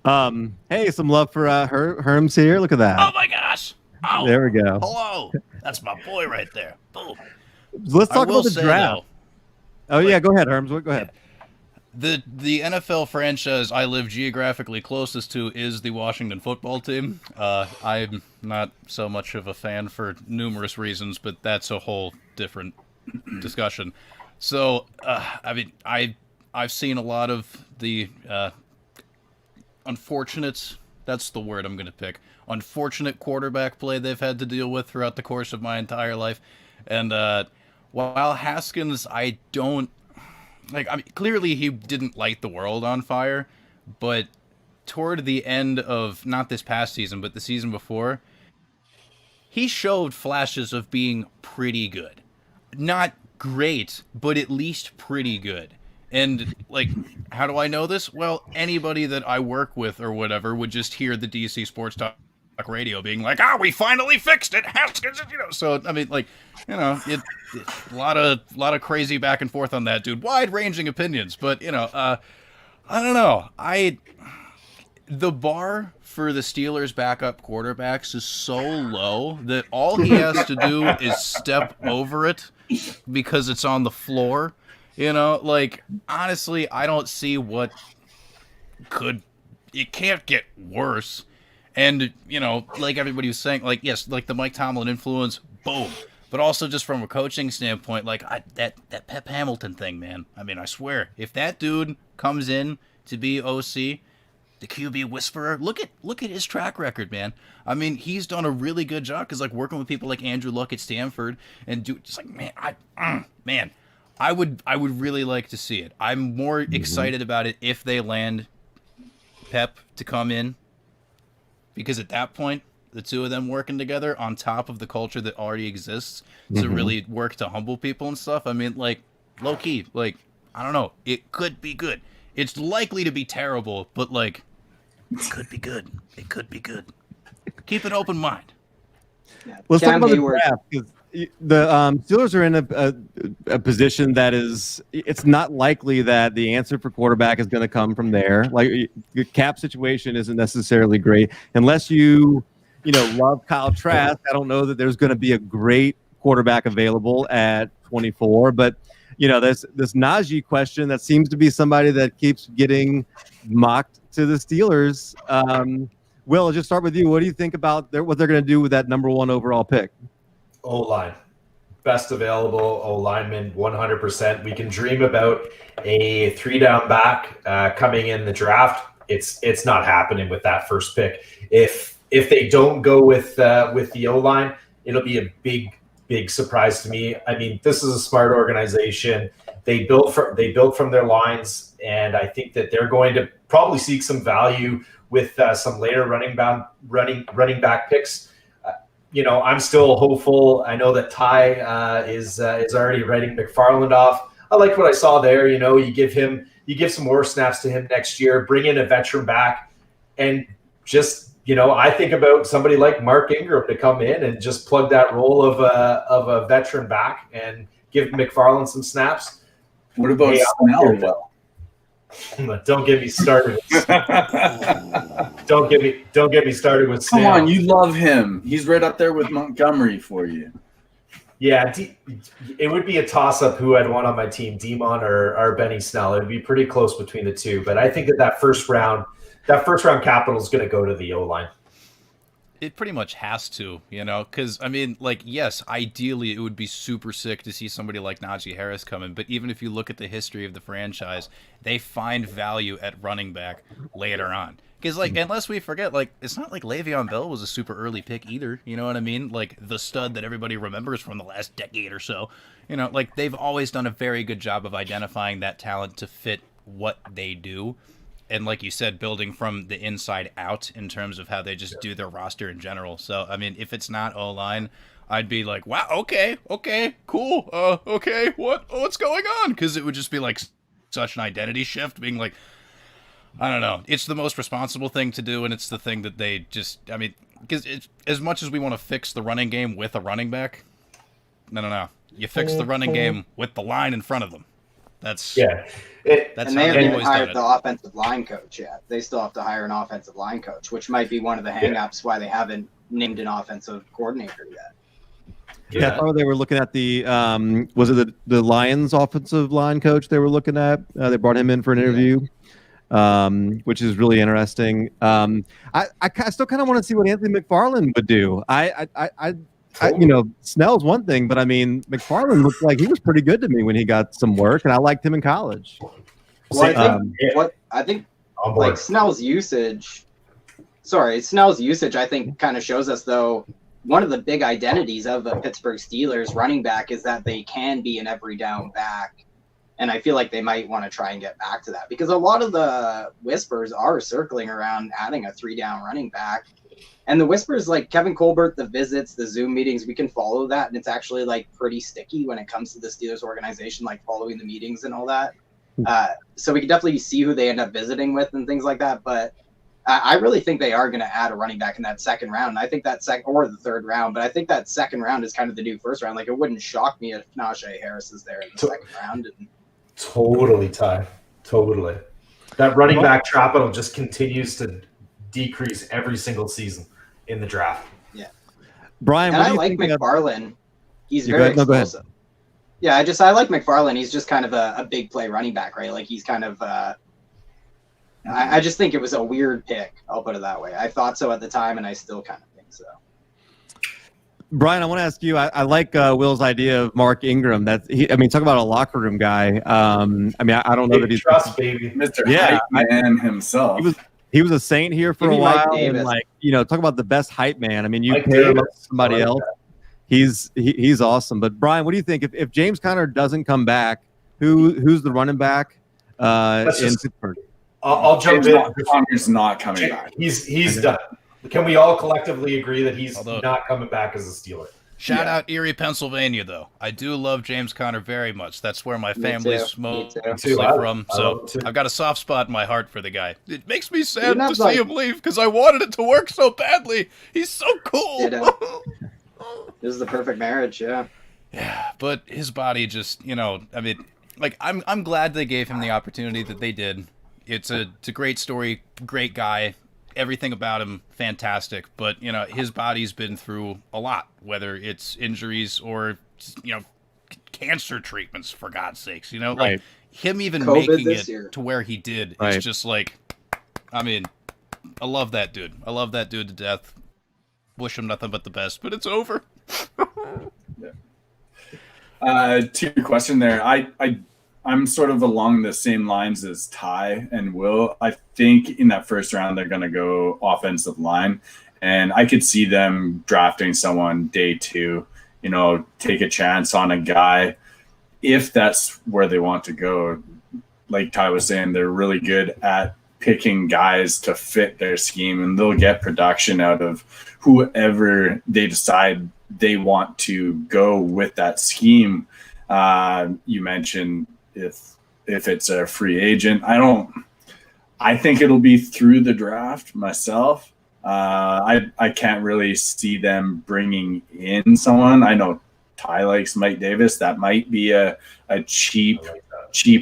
Hey, some love for Herms here. Look at that.
Oh my gosh. Oh,
there we go.
Hello. That's my boy right there. Boom.
Let's talk about the draft. Yeah, go ahead, Herms. Go ahead.
The NFL franchise I live geographically closest to is the Washington football team. I'm not so much of a fan for numerous reasons, but that's a whole different discussion. So, I mean, I've seen a lot of the unfortunate, that's the word I'm going to pick, unfortunate quarterback play they've had to deal with throughout the course of my entire life. And while Haskins, I mean, clearly he didn't light the world on fire, but toward the end of, not this past season, but the season before, he showed flashes of being pretty good. Not great, but at least pretty good. And, like, how do I know this? Well, anybody that I work with or whatever would just hear the DC Sports Talk radio being like, we finally fixed it. So, I mean, like, a lot of crazy back and forth on that, dude. Wide-ranging opinions, but, I don't know. The bar for the Steelers' backup quarterbacks is so low that all he has to do is step over it because it's on the floor. Like, honestly, I don't see what it can't get worse. And, like everybody was saying, like, yes, like the Mike Tomlin influence, boom. But also just from a coaching standpoint, like that Pep Hamilton thing, man. I mean, I swear, if that dude comes in to be OC, the QB whisperer, look at his track record, man. I mean, he's done a really good job because, like, working with people like Andrew Luck at Stanford and just like, man, I would really like to see it. I'm more excited about it if they land Pep to come in, because at that point, the two of them working together on top of the culture that already exists to really work to humble people and stuff. I mean, like, low key, like, I don't know, it could be good. It's likely to be terrible, but, like, it could be good. It could be good. Keep an open mind.
Let's talk about the draft. the Steelers are in a position that it's not likely that the answer for quarterback is going to come from there. Like the cap situation isn't necessarily great unless you love Kyle Trask. I don't know that there's going to be a great quarterback available at 24, but this Najee question that seems to be somebody that keeps getting mocked to the Steelers. Will, I'll just start with you. What do you think about what they're going to do with that number 1 overall pick?
O-line. Best available O-lineman, 100%. We can dream about a 3-down back coming in the draft. It's not happening with that first pick. If they don't go with the O-line, it'll be a big surprise to me. I mean, this is a smart organization. They built from their lines, and I think that they're going to probably seek some value with some later running back picks. I'm still hopeful. I know that Ty is already writing McFarland off. I like what I saw there. You give some more snaps to him next year, bring in a veteran back, and just I think about somebody like Mark Ingram to come in and just plug that role of a veteran back and give McFarland some snaps.
What about Snell?
Don't get me started. Don't get me started with Snell.
Come on, you love him. He's right up there with Montgomery for you.
Yeah, it would be a toss-up who I'd want on my team, Demon or Benny Snell. It would be pretty close between the two. But I think that first round capital is going to go to the O-line.
It pretty much has to, because, yes, ideally it would be super sick to see somebody like Najee Harris come in, but even if you look at the history of the franchise, they find value at running back later on. Because, unless we forget, it's not like Le'Veon Bell was a super early pick either, you know what I mean? The stud that everybody remembers from the last decade or so. They've always done a very good job of identifying that talent to fit what they do. And like you said, building from the inside out in terms of how they just do their roster in general. So, if it's not O-line, I'd be like, wow, okay, cool. Okay, what's going on? Because it would just be such an identity shift, being I don't know. It's the most responsible thing to do, and it's the thing that they just, because as much as we want to fix the running game with a running back, no. You fix the running game with the line in front of them. That's
and they haven't even hired the offensive line coach yet. They still have to hire an offensive line coach, which might be one of the hang-ups why they haven't named an offensive coordinator yet.
Yeah, I thought they were looking at the was it the Lions offensive line coach they were looking at? They brought him in for an interview, which is really interesting. I still kind of want to see what Anthony McFarland would do. Snell's one thing, but McFarland looked like he was pretty good to me when he got some work, and I liked him in college.
Well, I think Snell's usage. Snell's usage, I think, kind of shows us though one of the big identities of the Pittsburgh Steelers running back is that they can be an every down back, and I feel like they might want to try and get back to that because a lot of the whispers are circling around adding a 3-down running back. And the whispers, like Kevin Colbert, the visits, the Zoom meetings, we can follow that. And it's actually pretty sticky when it comes to the Steelers organization, following the meetings and all that. So we can definitely see who they end up visiting with and things like that. But I really think they are going to add a running back in that second round. And I think that or the third round, but I think that second round is kind of the new first round. It wouldn't shock me if Najee Harris is there in the second round.
Totally, Ty. Totally. That running back capital just continues to decrease every single season in the draft.
Yeah.
Brian,
and I like McFarland. He's very explosive. Yeah, I like McFarland. He's just kind of a big play running back, right? He's kind of I just think it was a weird pick. I'll put it that way. I thought so at the time, and I still kind of think so.
Brian, I want to ask you. I like Will's idea of Mark Ingram. Talk about a locker room guy. I don't know that he's
trust, baby,
Mr. Hype Man himself.
He was a Saint here for a while. And talk about the best hype man. You pair him up with somebody else. He's awesome. But Brian, what do you think if James Conner doesn't come back? Who's the running back in Pittsburgh?
I'll jump in.
Conner's not coming back.
He's done. Can we all collectively agree that he's not coming back as a Steeler?
Shout out Erie, Pennsylvania, though. I do love James Conner very much. That's where my family's mostly from. So I've got a soft spot in my heart for the guy. It makes me sad to see him leave because I wanted it to work so badly. He's so cool.
This is the perfect marriage, yeah.
Yeah, but his body just, I mean, like I'm glad they gave him the opportunity that they did. It's a great story, great guy, everything about him fantastic. But his body's been through a lot, whether it's injuries or cancer treatments, for God's sakes. Like
Right.
him even
COVID
making
this
it
year.
to where he did.
Right.
It's just like, I mean, I love that dude. I love that dude to death. Wish him nothing but the best, but it's over.
To your question there, I'm sort of along the same lines as Ty and Will. I think in that first round they're going to go offensive line, and I could see them drafting someone day 2. Take a chance on a guy if that's where they want to go. Like Ty was saying, they're really good at picking guys to fit their scheme, and they'll get production out of whoever they decide they want to go with that scheme. You mentioned if it's a free agent, I think it'll be through the draft myself. I can't really see them bringing in someone. I know Ty likes Mike Davis. That might be a cheap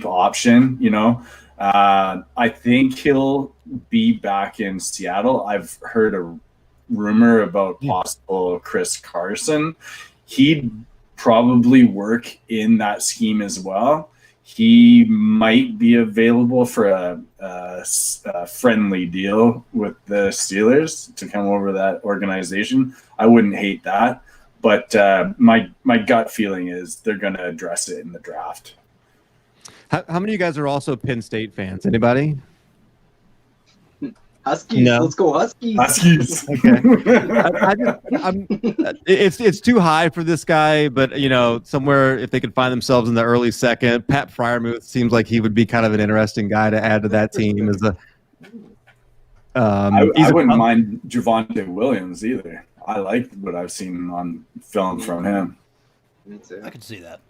option, I think he'll be back in Seattle. I've heard a rumor about possible Chris Carson. He'd probably work in that scheme as well. He might be available for a friendly deal with the Steelers to come over that organization. I wouldn't hate that, but my gut feeling is they're going to address it in the draft.
How many of you guys are also Penn State fans? Anybody?
Huskies,
No.
Let's go Huskies.
Huskies.
Okay. It's too high for this guy, but somewhere if they could find themselves in the early second, Pat Freiermuth seems like he would be kind of an interesting guy to add to that team. As a,
I wouldn't mind Javonte Williams either. I like what I've seen on film from him.
Me too.
I could see that.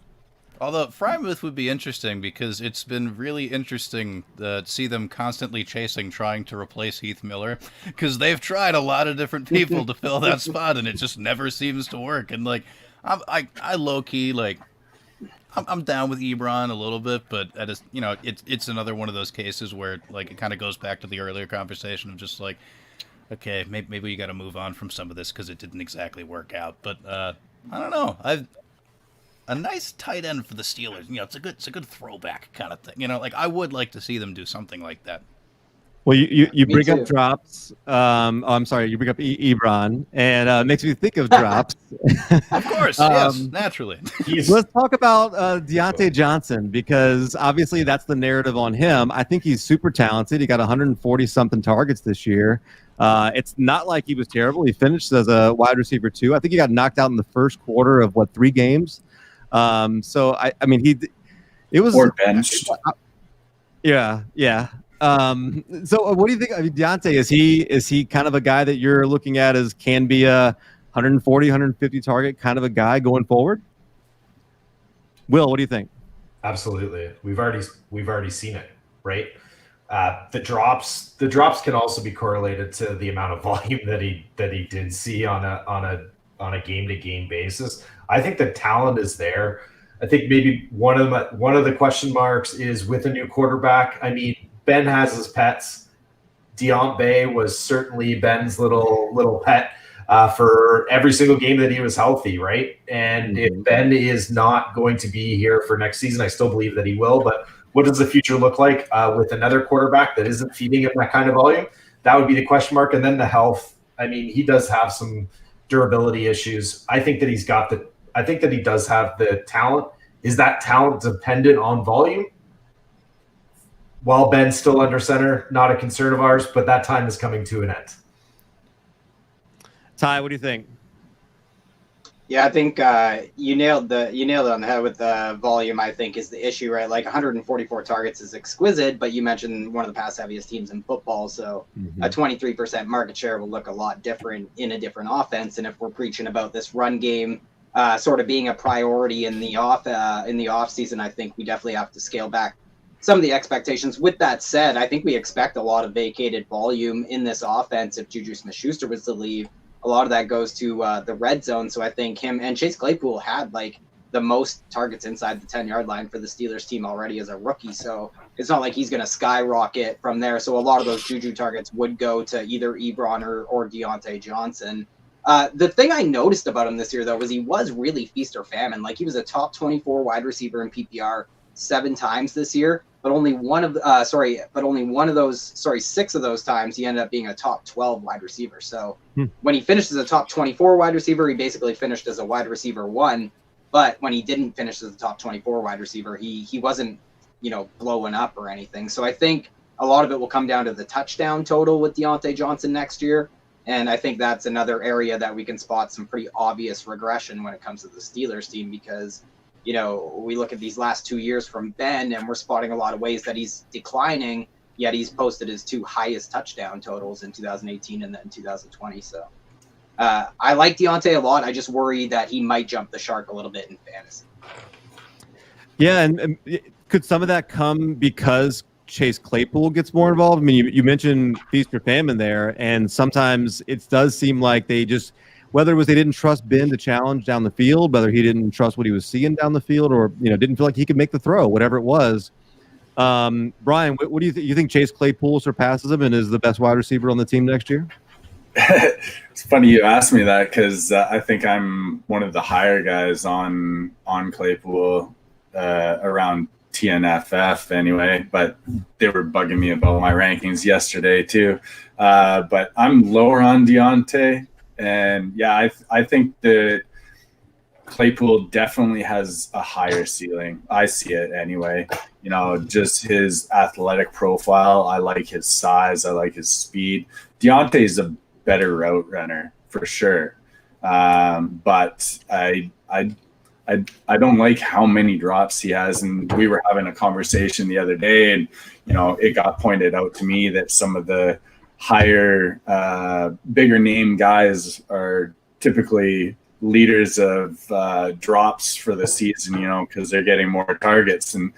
Although Freiermuth would be interesting because it's been really interesting to see them constantly trying to replace Heath Miller, because they've tried a lot of different people to fill that spot and it just never seems to work. And like, I low key like, I'm down with Ebron a little bit, but I just it's another one of those cases where like it kind of goes back to the earlier conversation of just like, okay, maybe you got to move on from some of this because it didn't exactly work out. But I don't know. A nice tight end for the Steelers. It's a good throwback kind of thing. Like I would like to see them do something like that.
Well, you bring
too.
up drops. I'm sorry, you bring up Ebron, and it makes me think of drops.
Of course, yes, naturally.
Let's talk about Deontay Johnson, because obviously that's the narrative on him. I think he's super talented. He got 140-something targets this year. It's not like he was terrible. He finished as a wide receiver 2. I think he got knocked out in the first quarter of 3 games. So I mean it was
Or benched.
Yeah. So what do you think? I mean, Deontay, is he kind of a guy that you're looking at as can be a 140, 150 target kind of a guy going forward? Will, what do you think?
Absolutely. We've already seen it, right? The drops can also be correlated to the amount of volume that he did see on a game-to-game basis. I think the talent is there. I think maybe one of the question marks is with a new quarterback. I mean, Ben has his pets. Deontay was certainly Ben's little pet for every single game that he was healthy, right? And if Ben is not going to be here for next season, I still believe that he will. But what does the future look like with another quarterback that isn't feeding him that kind of volume? That would be the question mark. And then the health. I mean, he does have some durability issues. I think that he does have the talent. Is that talent dependent on volume? While Ben's still under center, not a concern of ours, but that time is coming to an end.
Ty, what do you think?
Yeah, I think you nailed it on the head with the volume. I think is the issue, right? Like 144 targets is exquisite, but you mentioned one of the pass heaviest teams in football, so a 23% market share will look a lot different in a different offense. And if we're preaching about this run game sort of being a priority in the off season, I think we definitely have to scale back some of the expectations. With that said, I think we expect a lot of vacated volume in this offense if Juju Smith-Schuster was to leave. a lot of that goes to the red zone. So I think him and Chase Claypool had like the most targets inside the 10-yard line for the Steelers team already as a rookie. So it's not like he's going to skyrocket from there. So a lot of those Juju targets would go to either Ebron or Deontay Johnson. The thing I noticed about him this year, though, was he was really feast or famine. Like, he was a top 24 wide receiver in PPR 7 times this year, but only six of those times he ended up being a top 12 wide receiver. So when he finished as a top 24 wide receiver, he basically finished as a wide receiver 1. But when he didn't finish as a top 24 wide receiver, he wasn't, blowing up or anything. So I think a lot of it will come down to the touchdown total with Deontay Johnson next year. And I think that's another area that we can spot some pretty obvious regression when it comes to the Steelers team, because, we look at these last 2 years from Ben and we're spotting a lot of ways that he's declining, yet he's posted his 2 highest touchdown totals in 2018 and then 2020. So I like Deontay a lot. I just worry that he might jump the shark a little bit in fantasy.
Yeah, and could some of that come because Chase Claypool gets more involved? I mean, you mentioned feast or famine there, and sometimes it does seem like they just, whether it was they didn't trust Ben to challenge down the field, whether he didn't trust what he was seeing down the field, or didn't feel like he could make the throw, whatever it was. Brian, what do you think? You think Chase Claypool surpasses him and is the best wide receiver on the team next year?
It's funny you asked me that, because I think I'm one of the higher guys on Claypool around TNFF anyway, but they were bugging me about my rankings yesterday too. But I'm lower on Deontay, and yeah, I think that Claypool definitely has a higher ceiling. I see it anyway. Just his athletic profile. I like his size. I like his speed. Deontay's a better route runner for sure. But I don't like how many drops he has. And we were having a conversation the other day, and, it got pointed out to me that some of the higher, bigger name guys are typically leaders of drops for the season, because they're getting more targets. And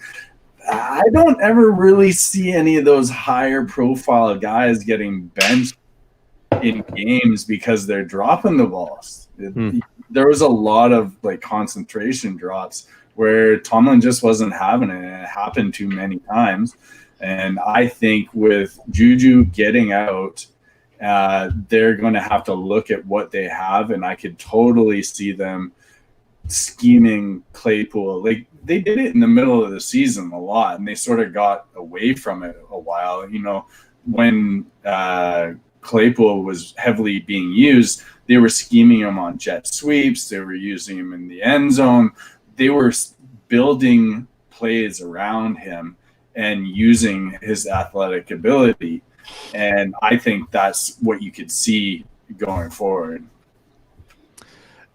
I don't ever really see any of those higher profile guys getting benched in games because they're dropping the balls. There was a lot of concentration drops where Tomlin just wasn't having it, and it happened too many times. And I think with Juju getting out, they're going to have to look at what they have, and I could totally see them scheming Claypool. They did it in the middle of the season a lot, and they sort of got away from it a while. When Claypool was heavily being used, they were scheming him on jet sweeps. They were using him in the end zone. They were building plays around him and using his athletic ability. And I think that's what you could see going forward.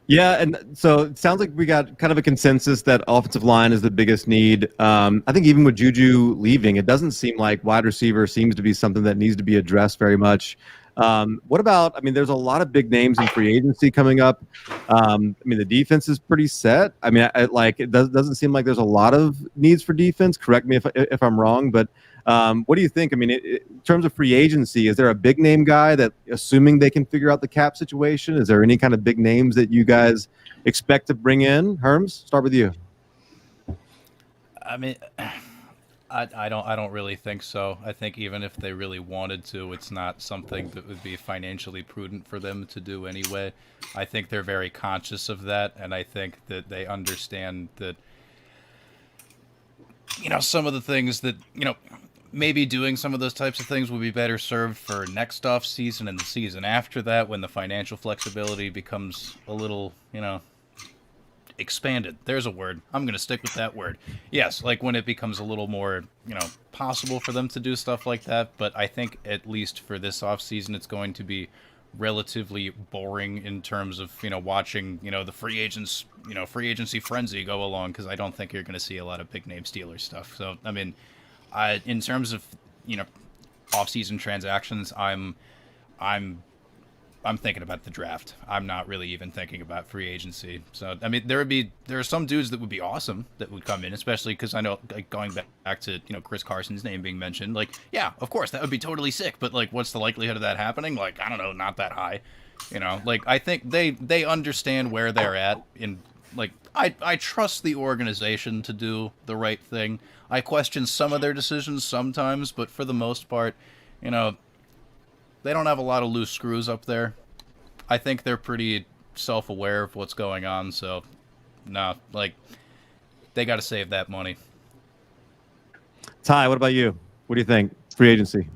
Yeah, and so it sounds like we got kind of a consensus that offensive line is the biggest need. I think even with Juju leaving, it doesn't seem like wide receiver seems to be something that needs to be addressed very much. What about, there's a lot of big names in free agency coming up. The defense is pretty set. It doesn't seem like there's a lot of needs for defense. Correct me if I'm wrong, but what do you think? In terms of free agency, is there a big name guy that, assuming they can figure out the cap situation, is there any kind of big names that you guys expect to bring in? Herms, start with you.
I don't really think so. I think even if they really wanted to, it's not something that would be financially prudent for them to do anyway. I think they're very conscious of that, and I think that they understand that, some of the things that, maybe doing some of those types of things will be better served for next off season and the season after that, when the financial flexibility becomes a little, expanded. There's a word. I'm going to stick with that word. Yes, when it becomes a little more, possible for them to do stuff like that. But I think at least for this offseason, it's going to be relatively boring in terms of, watching, the free agency frenzy go along, because I don't think you're going to see a lot of big name Steelers stuff. So, in terms of, off-season transactions, I'm thinking about the draft. I'm not really even thinking about free agency. So, there are some dudes that would be awesome that would come in, especially because I know, going back to, Chris Carson's name being mentioned, yeah, of course, that would be totally sick. But, what's the likelihood of that happening? I don't know, not that high. You know, like I think they understand where they're at. In like I trust the organization to do the right thing. I question some of their decisions sometimes, but for the most part, you know, they don't have a lot of loose screws up there. I think they're pretty self-aware of what's going on. So, no, like they got to save that money.
Ty, what about you? What do you think? Free agency.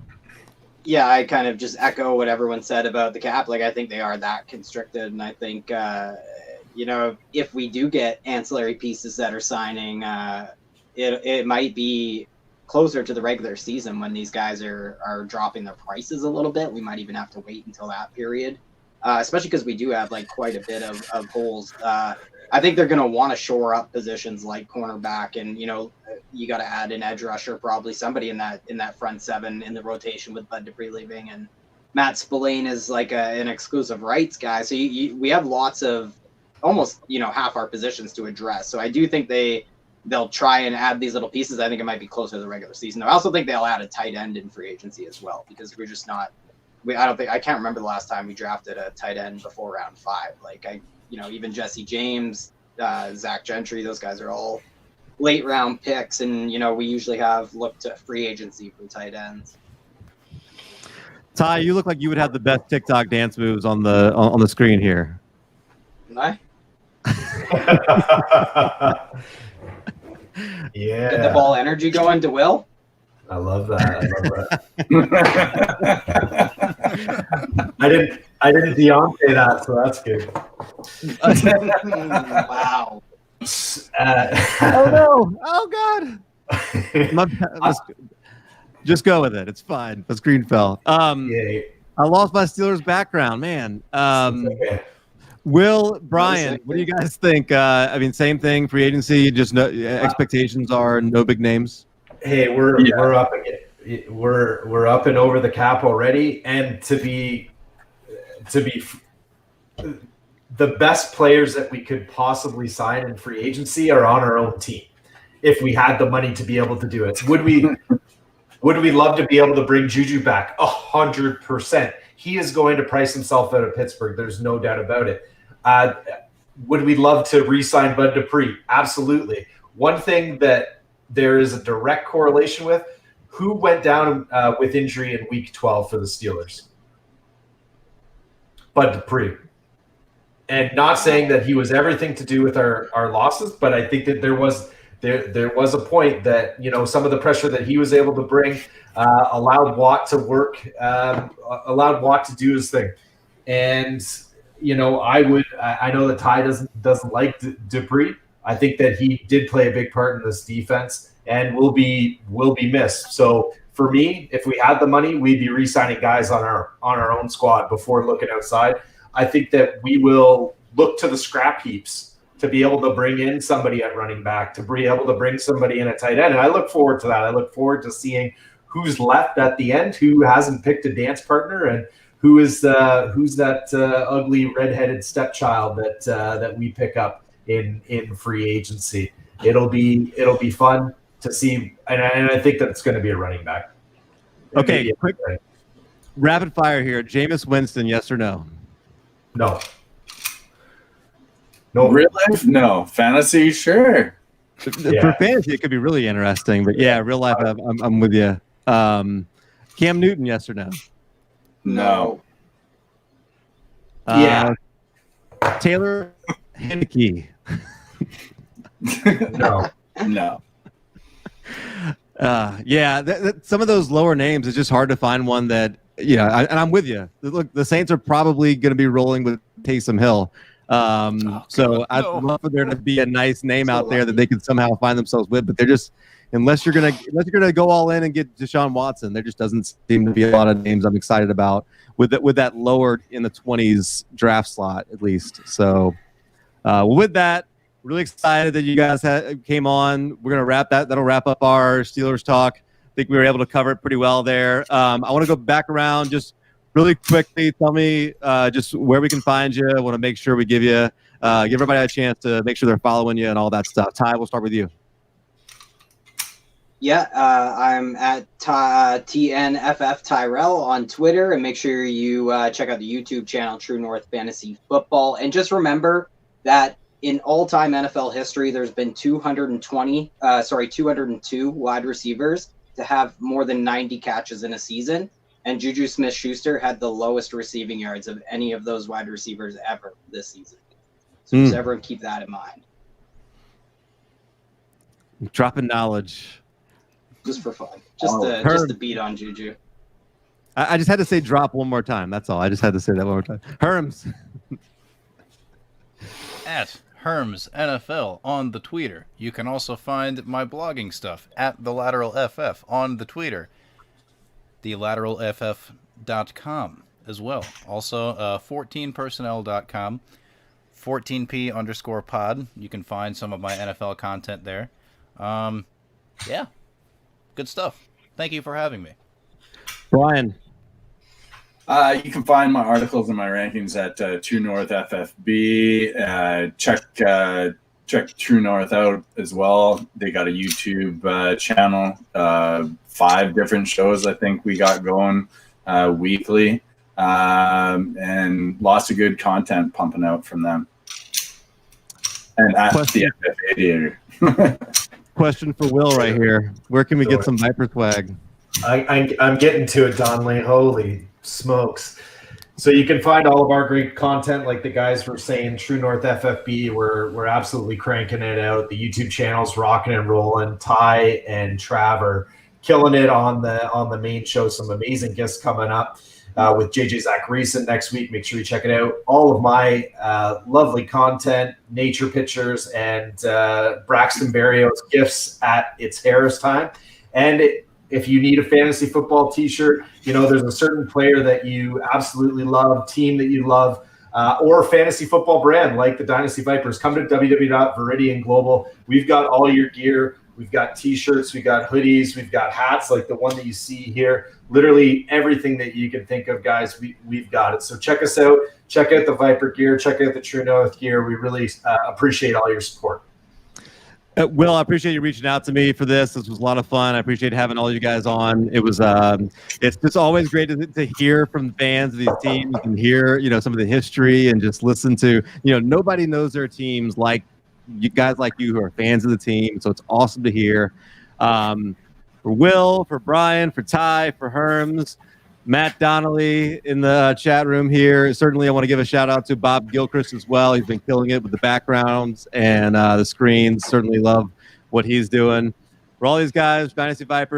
Yeah, I kind of just echo what everyone said about the cap. Like, I think they are that constricted, and I think, you know, if we do get ancillary pieces that are signing, it might be closer to the regular season when these guys are dropping their prices a little bit. We might even have to wait until that period, especially because we do have like quite a bit of holes. I think they're going to want to shore up positions like cornerback, and you know, you got to add an edge rusher, probably somebody in that front seven in the rotation with Bud Dupree leaving, and Matt Spillane is like an exclusive rights guy. So we have lots of almost, you know, half our positions to address. So I do think they'll try and add these little pieces. I think it might be closer to the regular season. I also think they'll add a tight end in free agency as well, because we're just not. I can't remember the last time we drafted a tight end before round 5. Like even Jesse James, Zach Gentry, those guys are all late round picks, and you know, we usually have looked to free agency for tight ends.
Ty, you look like you would have the best TikTok dance moves on the screen here.
I?
Yeah.
Get the ball energy going to Will.
I love that. I didn't Deontay that, so that's good.
Wow.
Oh no! Oh God! Just go with it. It's fine. The screen fell.
Yeah.
I lost my Steelers background, man.
Okay.
Will, Brian, what do you guys think? I mean, same thing. Free agency. Just no expectations are no big names.
Hey, we're up again. We're up and over the cap already, and to be the best players that we could possibly sign in free agency are on our own team. If we had the money to be able to do it, would we love to be able to bring Juju back? 100%. He is going to price himself out of Pittsburgh. There's no doubt about it. Would we love to re-sign Bud Dupree? Absolutely. One thing that there is a direct correlation with, who went down with injury in week 12 for the Steelers? Bud Dupree. And not saying that he was everything to do with our losses, but I think that there was a point that, you know, some of the pressure that he was able to bring allowed Watt to work, allowed Watt to do his thing. And, you know, I know that Ty doesn't like Dupree. I think that he did play a big part in this defense and will be missed. So for me, if we had the money, we'd be re-signing guys on our own squad before looking outside. I think that we will look to the scrap heaps to be able to bring in somebody at running back, to be able to bring somebody in at tight end. And I look forward to that. I look forward to seeing who's left at the end, who hasn't picked a dance partner, and who's that ugly redheaded stepchild that we pick up in free agency. It'll be fun to see, and I think that it's going to be a running back.
Okay, quick rapid fire here. Jameis Winston, yes or no?
No.
Real life? No. Fantasy? Sure.
Yeah. For fantasy, it could be really interesting. But yeah, real life, I'm with you. Cam Newton, yes or no?
No.
Yeah.
Taylor Heineke.
No.
No.
Yeah, some of those lower names, it's just hard to find one that, and I'm with you. Look, the Saints are probably going to be rolling with Taysom Hill. So I'd love for there to be a nice name out there that they can somehow find themselves with, but they're just, unless you're gonna go all in and get Deshaun Watson, there just doesn't seem to be a lot of names I'm excited about with that lowered in the 20s draft slot at least. So with that, really excited that you guys came on. We're gonna wrap that. That'll wrap up our Steelers talk. I think we were able to cover it pretty well there. I want to go back around just really quickly. Tell me just where we can find you. I want to make sure we give everybody a chance to make sure they're following you and all that stuff. Ty, we'll start with you.
Yeah, I'm at TNFF Tyrell on Twitter, and make sure you check out the YouTube channel True North Fantasy Football. And just remember that in all-time NFL history, there's been 202 wide receivers to have more than 90 catches in a season, and Juju Smith-Schuster had the lowest receiving yards of any of those wide receivers ever this season. So just everyone keep that in mind.
Dropping knowledge.
Just for fun. Just to beat on Juju.
I just had to say drop one more time. That's all. I just had to say that one more time. Herms.
At Herms NFL on the Twitter. You can also find my blogging stuff at The Lateral FF on the Twitter. TheLateralFF.com as well. Also, 14personnel.com. 14p_pod. You can find some of my NFL content there. Yeah. Good stuff. Thank you for having me.
Brian.
You can find my articles and my rankings at True North FFB. Check True North out as well. They got a YouTube channel. 5 different shows I think we got going weekly. And lots of good content pumping out from them. And at the FF Aviator.
Question for Will right here. Where can we get some Viper swag?
I'm getting to it, Donnelly. Holy smokes. So you can find all of our great content, like the guys were saying, True North FFB. We're absolutely cranking it out. The YouTube channel's rocking and rolling. Ty and Trevor killing it on the main show. Some amazing guests coming up with JJ Zachariason next week. Make sure you check it out. All of my lovely content, nature pictures, and Braxton Berrios gifts at It's Harris Time. And if you need a fantasy football t-shirt, there's a certain player that you absolutely love, team that you love, or a fantasy football brand like the Dynasty Vipers, come to www.Viridian Global. We've got all your gear. We've got t-shirts, we've got hoodies, we've got hats like the one that you see here. Literally everything that you can think of, guys, we've got it. So check us out. Check out the Viper gear. Check out the True North gear. We really appreciate all your support.
Will, I appreciate you reaching out to me for this. This was a lot of fun. I appreciate having all you guys on. It was, it's just always great to hear from fans of these teams and hear, some of the history and just listen to, nobody knows their teams like you guys like you who are fans of the team. So it's awesome to hear. For Will, for Brian, for Ty, for Herms, Matt Donnelly in the chat room here. Certainly I want to give a shout out to Bob Gilchrist as well. He's been killing it with the backgrounds and the screens. Certainly love what he's doing. For all these guys, Dynasty Vipers.